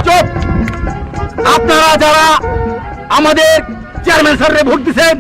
চুপ! আপনারা যারা আমাদের চেয়ারম্যান স্যাররে ভোট দিচ্ছেন,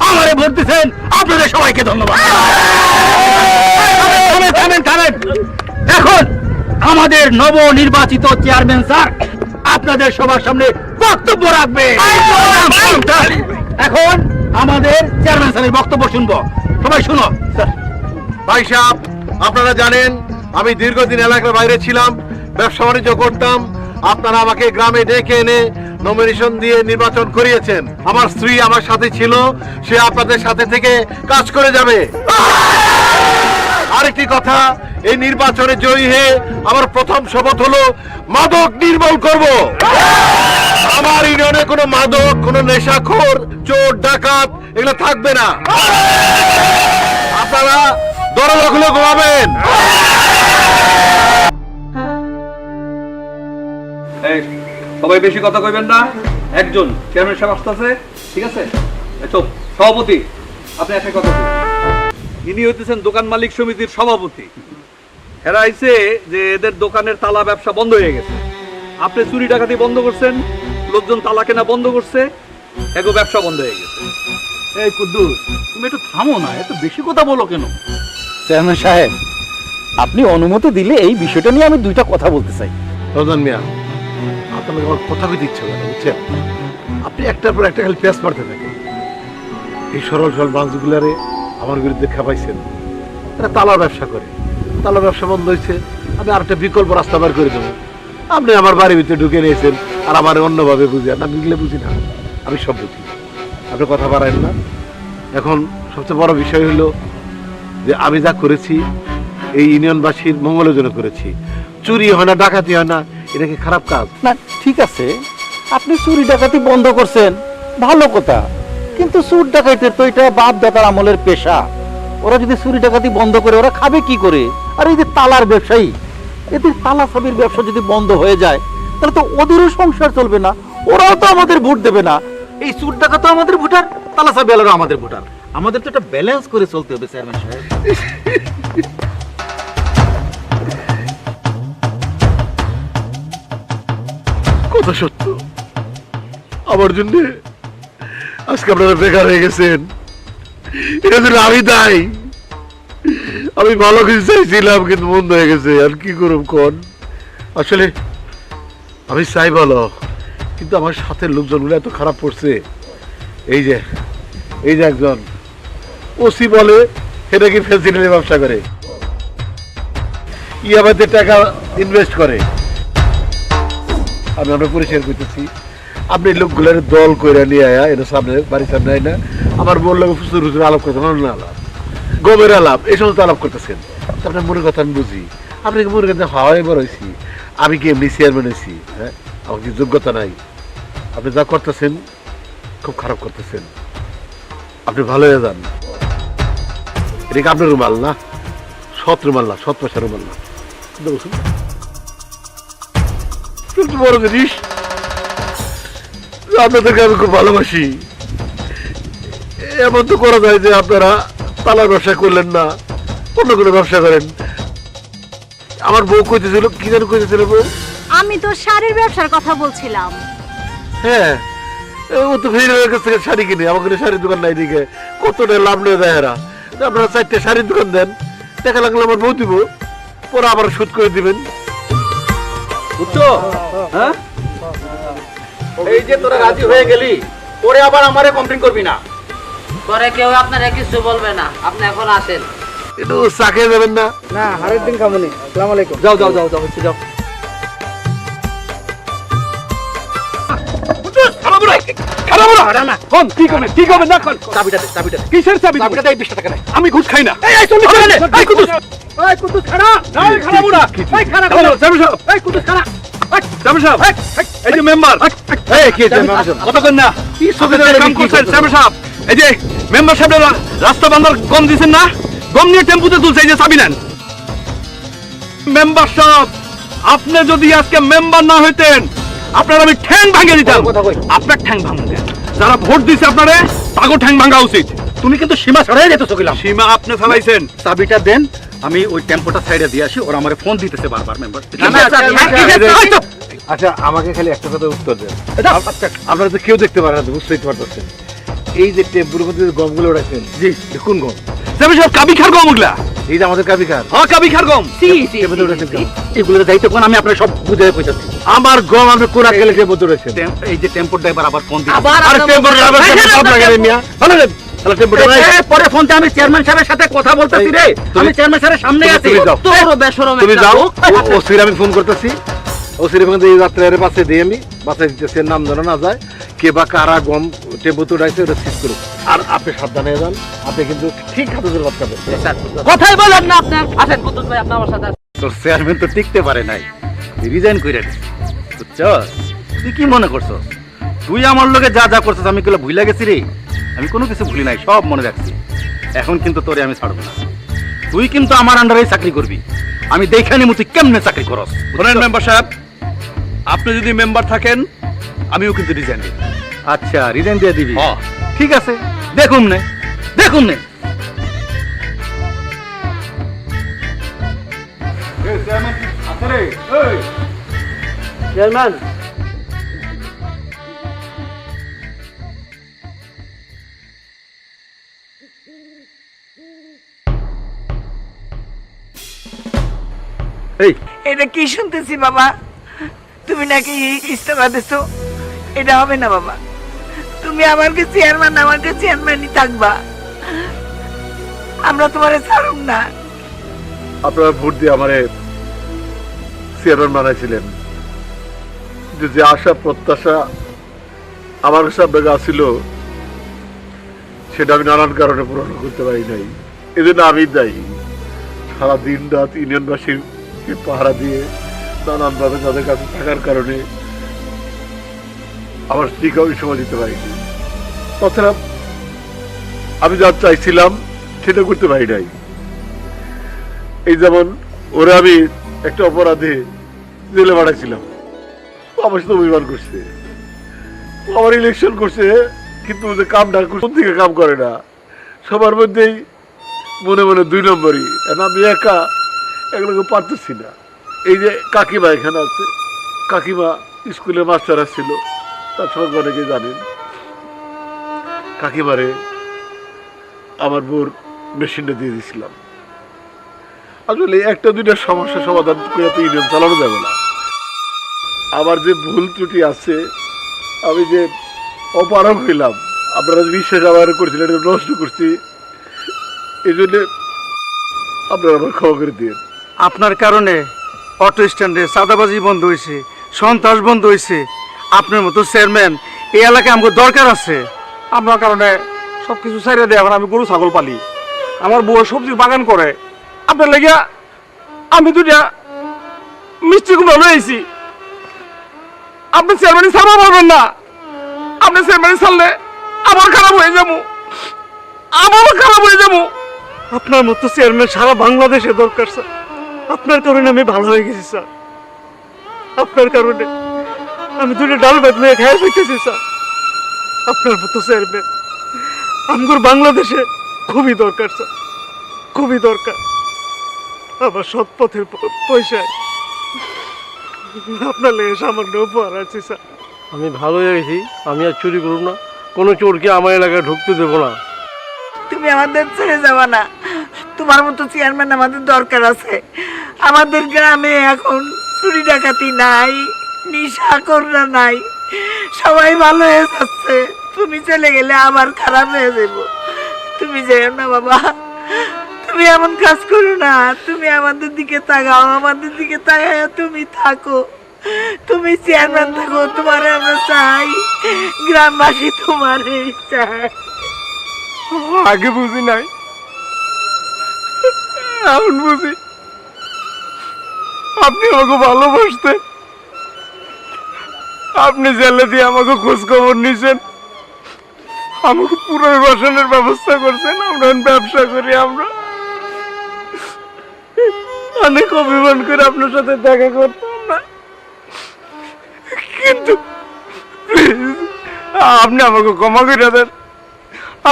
আমারে ভোট দিচ্ছেন, আপনাদের সবাইকে ধন্যবাদ। থামেন, থামেন। এখন আমাদের নবনির্বাচিত চেয়ারম্যান স্যার আপনাদের সবার সামনে বক্তব্য রাখবে। এখন আমাদের চেয়ারম্যান স্যারের বক্তব্য শুনবো। সবাই শুনো। ভাই সাহেব, আপনারা জানেন আমি দীর্ঘদিন এলাকার বাইরে ছিলাম, ব্যবসা বাণিজ্য করতাম। আপনারা আমাকে গ্রামে ডেকে এনে নমিনেশন দিয়ে নির্বাচন করিয়েছেন। আমার স্ত্রী আমার সাথে ছিল, সে আপনাদের সাথে থেকে কাজ করে যাবে। আরেকটি কথা, এই নির্বাচনে জয়ী হয়ে আমার প্রথম শপথ হলো মাদক নির্মূল করব। আমার ইউনিয়নে কোনো মাদক, কোনো নেশাখোর, চোর, ডাকাত এগুলো থাকবে না। আপনারা দরজা খুলে ঘুমাবেন। সবাই বেশি কথা কইবেন না। একজন চেয়ারম্যান সাহেব আসতেছে, ঠিক আছে? চুপ। সভাপতি, আপনি একটা কথা বলুন। ইনি হইতেছেন দোকান মালিক সমিতির সভাপতি। এরা আইছে যে এদের দোকানের তালা ব্যবসা বন্ধ হয়ে গেছে। আপনি চুরি ডাকাতি বন্ধ করছেন, লোকজন তালা কেনা বন্ধ করছে, এগো ব্যবসা বন্ধ হয়ে গেছে। এই কুদ্দুস, তুমি একটু থামো না, এত বেশি কথা বলো কেন? চেয়ারম্যান সাহেব, আপনি অনুমতি দিলে এই বিষয়টা নিয়ে আমি দুইটা কথা বলতে চাই। রজন মিয়া, আপনাকে আমার কথা কইতে ইচ্ছে করে, বুঝছেন? আপনি একটার পর একটা খালি পেঁচ মারতে থাকেন। এই সরল সরল মানুষগুলারে আমার বিরুদ্ধে খেপাইছেন। এরা তালার ব্যবসা করে, তালার ব্যবসা বন্ধ হয়েছে, আমি আর একটা বিকল্প রাস্তা বার করে দেবো। আপনি আমার বাড়ির ভিতরে ঢুকে নিয়েছেন আর আমার অন্যভাবে বুঝেন। আমি এগুলো বুঝি না, আমি সব বুঝি। আপনি কথা বাড়ায়েন না। এখন সবচেয়ে বড় বিষয় হলো যে আমি যা করেছি এই ইউনিয়নবাসীর মঙ্গলের জন্য করেছি। চুরি হয় না, ডাকাতি হয় না, এটা কি খারাপ কাজ? না, ঠিক আছে, আপনি চুরি ডাকাতি বন্ধ করছেন, ভালো কথা। কিন্তু চুর ডাকাতির তো এটা বাপ দাদার আমলের পেশা। ওরা যদি চুরি ডাকাতি বন্ধ করে ওরা খাবে কি করে? আর এই যে তালার ব্যবসায়ী, এদের তালা চাবির ব্যবসা যদি বন্ধ হয়ে যায় তাহলে তো ওদেরও সংসার চলবে না, ওরাও তো আমাদের ভোট দেবে না। এই চুর ডাকাত তো আমাদের ভোটার, তালা চাবিওয়ালারও আমাদের ভোটার। আমাদের তো একটা ব্যালেন্স করে চলতে হবে চেয়ারম্যান সাহেব। কথা সত্য, আমার জন্য আজকে আপনারা বেকার হয়ে গেছেন। এটা জন্য আমি দায়ী। আমি ভালো কিছু চাইছিলাম কিন্তু বন্ধ হয়ে গেছে। আর কি করব কোন? আসলে আমি চাই ভালো, কিন্তু আমার সাথে লোকজনগুলো এত খারাপ পড়ছে। এই যে একজন ওসি বলে এটা কি ফেন্সিডিলের ব্যবসা করে, ইয়াবাতে টাকা ইনভেস্ট করে। আমরা পরিষ্কার করতেছি, আপনি লোকগুলোর দল করে নিয়ে আয়া এটা সামনে বাড়ির সামনে আয় না আমার বললো ফুসুর ফুসুর আলাপ করতেন, অন্য আলাপ, গমের আলাপ, এই সমস্ত আলাপ করতেছেন। আপনার মনের কথা আমি বুঝি, আপনি কি মনে করতে হাওয়াই বড় হয়েছি? আমি কি এমনি চেয়ারম্যান হয়েছি? হ্যাঁ, আমার কি যোগ্যতা নাই? আপনি যা করতেছেন খুব খারাপ করতেছেন। আপনি ভালো হয়ে যান। এটা কি আপনার রুমাল না? সৎ রুমাল না, সৎ পয়সা রুমাল না। বড় জিনিস, আপনাদেরকে আমি খুব ভালোবাসি। এমন তো করা যায় যে আপনারা তালার ব্যবসা করলেন না, অন্য কোনো ব্যবসা করেন। আমার বউ কইতেছিল, কি যেন কইতেছিল বউ? আমি তো শাড়ির ব্যবসার কথা বলছিলাম। হ্যাঁ, ও তো ফেরির কাছ থেকে শাড়ি কিনে, আমার কোনো শাড়ির দোকান নাই দিকে, কতটা লাভ নিয়ে যায় এরা। আপনারা 4টে শাড়ির দোকান দেন, টাকা লাগলে আমার বউ দিব, পরে আবার শোধ করে দিবেন। বুঝছো? হ্যাঁ, এই যে তোরা রাজি হয়ে গেলি, পরে আবার আমারে কমপ্লেইন করবি না। পরে কেউ আপনারা কিছু বলবে না, আপনি এখন আসেন। একটু চা খেয়ে যাবেন না? না, আরেক দিন খামুনি। আসসালামু আলাইকুম। যাও যাও যাও যাও, হচ্ছে যাও। আমি ঘুষ খাই না। এই যে মেম্বার, কতক্ষণ না এই যে মেম্বার সাহেব রাস্তা বান্ধার গম দিচ্ছেন না, গম নিয়ে টেম্পুতে তুলছে, এই যে চাবি নেন। মেম্বার সাহেব, আপনি যদি আজকে মেম্বার না হইতেন আপনার আমি ঠ্যাং ভাঙিয়ে দিতাম। আপনার ঠ্যাং ভাঙবেন, যারা ভোট দিচ্ছে আপনারে তাকে ঠ্যাং ভাঙা উচিত। তুমি কিন্তু সীমা ছাড়াই যেতে চকিলাম। সীমা আপনি ফেলাইছেন। চাবিটা দেন, আমি ওই টেম্পোটা সাইডে দিয়ে আসি, ওরা আমারে ফোন দিতেছে বারবার মেম্বার। আচ্ছা আমাকে খালি একটা কথা উত্তর দেন, আপনারা তো কেউ দেখতে পারেন না, বুঝতেই পারতেছেন এই যে টেম্পুর মধ্যে যে গমগুলো রাখছেন, জি কোন গম? সব কাবি খার গম ওগুলা। এই যে আমাদের কাবিকার হ্যাঁ কাবি খার গম। টেম্পুতে উঠেছেন কেন? এগুলো দায়িত্ব কোন আমি আপনার সব বুঝে পৌঁছাচ্ছি। আমার গম আপনি কোন গেলে টেম্পুতে উঠেছেন? এই যে টেম্পোর ড্রাইভার আবার ফোন দিচ্ছে। আবার আরে টেম্পুর ড্রাইভার সব লাগালে মিয়া, ভালো রে তাহলে টেম্পুটা নাই। পরে ফোনতে আমি চেয়ারম্যান সাহেবের সাথে কথা বলতেছি রে, আমি চেয়ারম্যান সাহেবের সামনে আছি। তুমি যাও, তোর বেশরম তুমি একটা যাও, লোক। ও সির আমি ফোন করতেছি, ও সির মধ্যে এই যাত্রার পাশে দিয়ে আমি বাসায় দিতেছি, নাম জানা না যায়, কে বা কারা গম টেম্পুতে উঠাইছে ওটা ঠিক করুক। আর আপনি সাবধানে যান, আপনি কিন্তু ঠিক হাতে ধরে বাচ্চা করবেন। কথাই বলেন না আপনার। আসেন কুদ্দুস ভাই, আপনি আমার সাথে আসেন। তোর চেয়ারম্যান তো টিকতে পারে নাই, রিজাইন করে দিস, বুঝছ? তুই কি মনে করছস তুই আমার লোকে যা যা করছস আমি গুলো ভুলে গেছি রে? আমি কোনো কিছু ভুলি নাই, সব মনে রাখছি। এখন কিন্তু তোরে আমি ছাড়বো না, তুই কিন্তু আমার আন্ডারেই চাকরি করবি। আমি দেখানি মতো কেমনে চাকরি করস। শোনেন মেম্বার সাহেব, আপনি যদি মেম্বার থাকেন আমিও কিন্তু রিজাইন দিই। আচ্ছা রিজাইন দিয়ে দিবি? হ্যাঁ। ঠিক আছে, দেখুন নে দেখুন নে। চেয়ারম্যান, এই এটা কি শুনতেছি বাবা? তুমি নাকি ইস্তফা দিছো? এটা হবে না বাবা, তুমি আমাকে চেয়ারম্যান, আমাকে চেয়ারম্যানই থাকবা, আমরা তোমারে ছাড়ুম না। আপনারা ভোট দিয়ে আমারে চেয়ারম্যান বানাইছিলেন, যে আশা প্রত্যাশা আমার সামনে ছিল সেটা আমি নানান কারণে পূরণ করতে পারি নাই। এজন্য আমি দায়ী। সারা দিন রাত ইউনিয়নবাসীর পাহারা দিয়ে নানানভাবে তাদের কাছে থাকার কারণে আমার স্ত্রীকে আমি সময় দিতে পারিনি। তাছাড়া আমি যা চাইছিলাম সেটা করতে পারি নাই। এই যেমন ওরা আমি একটা অপরাধে জেলে পাঠাইছিলাম, আমার সাথে অভিমান করছে, আমার ইলেকশন করছে, কিন্তু ওদের কামটা কোন দিকে কাম করে না, সবার মধ্যেই মনে মনে 2 নম্বরই। আমি একা এগুলোকে পারতেছি না। এই যে কাকিমা এখানে আছে, কাকিমা স্কুলে মাস্টার আসছিল, তার সঙ্গে অনেকে জানেন। কাকিমারে আমার বোর মেশিনটা দিয়ে দিয়েছিলাম। আসলে 1-2টা সমস্যা সমাধান করে তো ইউনিয়ন চালানো যাবে না। আমার যে ভুল ত্রুটি আছে, আমি যে অপারগ হইলাম, আপনারা যে বিশ্বাস আমার করছিলেন এটা নষ্ট করছি, এই জন্যে আপনারা আমার ক্ষমা করে দিয়ে। আপনার কারণে অটো স্ট্যান্ডে চাঁদাবাজি বন্ধ হয়েছে, সন্ত্রাস বন্ধ হয়েছে। আপনার মতো চেয়ারম্যান এই এলাকায় আমাকে দরকার আছে। আপনার কারণে সবকিছু ছাইড়ে দেয়। এখন আমি গরু ছাগল পালি, আমার বউ সবজির বাগান করে। আপনার লেগিয়া আমি 2টা মিষ্টি কুমড়া লইছি। আপনি চেয়ারম্যান ছাড়বা পারবেন না। আপনি চেয়ারম্যান ছাড়লে আবার খারাপ হয়ে যাবো, আবার খারাপ হয়ে যাবো। আপনার মতো চেয়ারম্যান সারা বাংলাদেশে দরকার স্যার। আপনার কারণে আমি ভালো হয়ে গেছি স্যার। আপনার কারণে আমি 2টা ডাল ভাত নিয়ে খাই ফেলতেছি স্যার। আপনার মতো চেয়ারম্যান আমার বাংলাদেশে খুবই দরকার স্যার, খুবই দরকার। আমার সৎ পথের পয়সায় আপনার লেগে সামান্য উপহার আছে স্যার। আমি ভালো হয়ে গেছি, আমি আর চুরি করব না, কোনো চোরকে আমার এলাকায় ঢুকতে দেবো না। তুমি আমাদের ছেড়ে যাবা না, তোমার মতো চেয়ারম্যান আমাদের দরকার আছে। আমাদের গ্রামে এখন চুরি ডাকাতি নাই, নিশাখোররা নাই, সবাই ভালো হয়ে যাচ্ছে। তুমি চলে গেলে আবার খারাপ হয়ে যাবো। তুমি যেও না বাবা, তুমি এমন কাজ করো না। তুমি আমাদের দিকে তাকাও, আমাদের দিকে তাকায় তুমি থাকো। তুমি চেয়ারম্যান থাকো, তোমারে আমরা চাই, গ্রামবাসী তোমারে চাই। আগে বুঝি নাই, এখন বুঝি। আপনি আমাকে ভালোবাসতেন, আপনি জেলে দিয়ে আমাকে খোঁজ খবর নিছেন, আমাকে পুনর্বাসনের ব্যবস্থা করছেন। আমরা ব্যবসা করি, আমরা অনেক অভিমান করে আপনার সাথে দেখা করতাম না, কিন্তু প্লিজ আপনি আমাকে ক্ষমা করে দেন।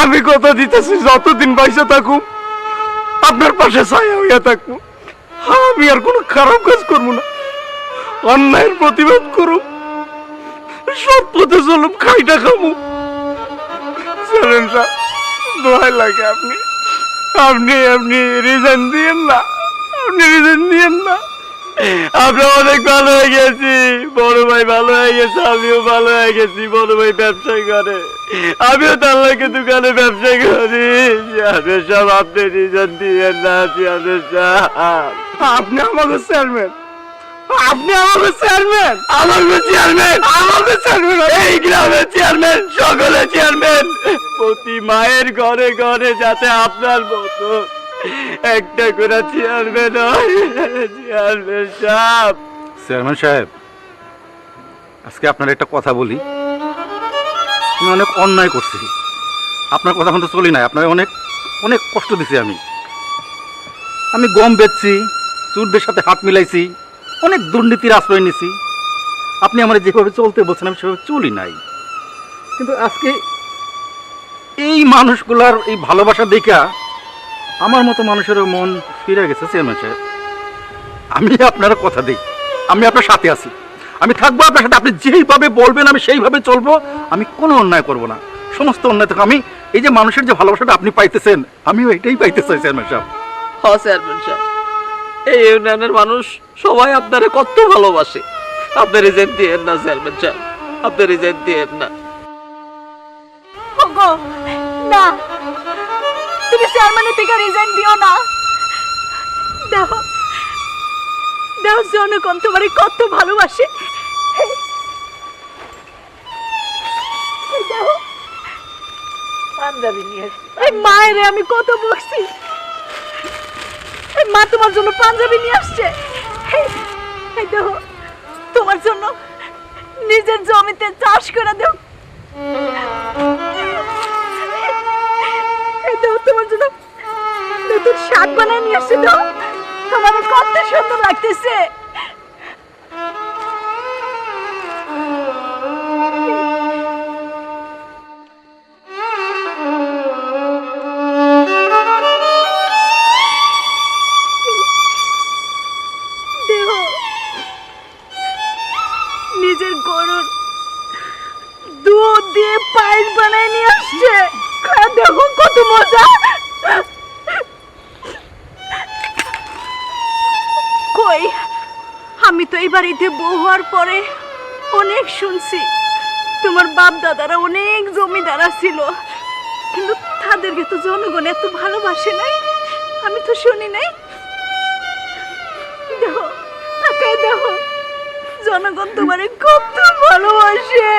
আমি কথা দিতেছি, যতদিন পয়সা থাকুক আপনার পাশে ছায়া হইয়া থাকবো। আমি আর কোনো খারাপ কাজ করবো না, অন্যায়ের প্রতিবাদ করুম, সৎ পথে চলুম, খাইটা খামু। চেয়ারম্যান সাহেব, দোহাই লাগে আপনি আপনি আপনি রিজাইন দিয়েন না, আপনি রিজাইন দিয়েন না। আমরা অনেক ভালো হয়ে গেছি, বড় ভাই ভালো হয়ে গেছে, আমিও ভালো হয়ে গেছি। বড় ভাই ব্যবসায় করে, আমিও তার লাগে দোকানে ব্যবসা করি। চেয়ারম্যান সাহেব, আপনি রিজাইন দিয়েন না। চেয়ারম্যান সাহেব, আপনি আমাকে চেয়ারম্যান, আপনি আমাকে চেয়ারম্যান, আমাকে চেয়ারম্যান, আমাকে চেয়ারম্যান, এই গ্রামের চেয়ারম্যান, সকলে চেয়ারম্যান। প্রতি মায়ের ঘরে ঘরে যাতে আপনার মতো একটা করে চেয়ারম্যান হয়। চেয়ারম্যান সাহেব, চেয়ারম্যান সাহেব, আজকে আপনার একটা কথা বলি। আমি অনেক অন্যায় করছি, আপনার কথা মতো চলি নাই, আপনার অনেক অনেক কষ্ট দিছি। আমি গম বেচছি, চুরদের সাথে হাত মিলাইছি, অনেক দুর্নীতির আশ্রয় নিছি। আপনি আমার যেভাবে চলতে বলছেন আমি সেভাবে চলি নাই। কিন্তু আজকে এই মানুষগুলার এই ভালোবাসা দেখা আমার মতো মানুষেরও মন ফিরে গেছে। চেয়ারম্যান সাহেব, আমি আপনার কথা দিই, আমি আপনার সাথে আছি, আমি থাকবো আপনার সাথে। আপনি যেইভাবে বলবেন আমি সেইভাবে চলবো, আমি কোনো অন্যায় করব না। সমস্ত অন্যায় থেকে আমি এই যে মানুষের যে ভালোবাসাটা আপনি পাইতেছেন, আমিও এটাই পাইতে চাই। চেয়ারম্যান সাহেব, হ চেয়ারম্যান সাহেব, এই ইউনিয়নের মানুষ সবাই আপনারে কত ভালোবাসে। আপনি রিজাইন দিয়েন না চেয়ারম্যান সাহেব, আপনি রিজাইন দিয়েন না। ওগো না, তুমি চেয়ারম্যানের থেকে রিজাইন দিও না। দেখো দেখো, জনগণ তোমারে কত ভালোবাসে। এই দেখো, পাঞ্জাবি নিয়ে এসছি। এই মায়ের আমি কত বকছি, এই মা তোমার জন্য পাঞ্জাবি নিয়ে আসছে। এই দেখো, তোমার জন্য নিজের জমিতে চাষ করে দেও। এই দেখো, তোমার জন্য নতুন শাক বানায় নিয়ে আসছে। দাও, তোমার কত সুন্দর লাগতেছে। দেখো, নিজের গরুর দুধ দিয়ে পায়েস বানায় নিয়ে আসছে। খাওয়া দেখো কত মজা। কই, আমি তো এই বাড়িতে বউ হওয়ার পরে অনেক শুনছি তোমার বাপ দাদারা অনেক জমিদার ছিল, কিন্তু তাদেরকে তো জনগণ এত ভালোবাসে নাই। আমি তো শুনি নাই। দেখো, তাকায় দেখো, জনগণ তোমারে কত ভালোবাসে।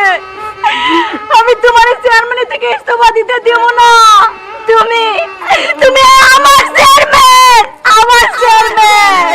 আমি তোমার চেয়ারম্যানের থেকে ইস্তফা দিতে দেব না। তুমি তুমি আমার চেয়ারম্যান, আমার চেয়ারম্যান।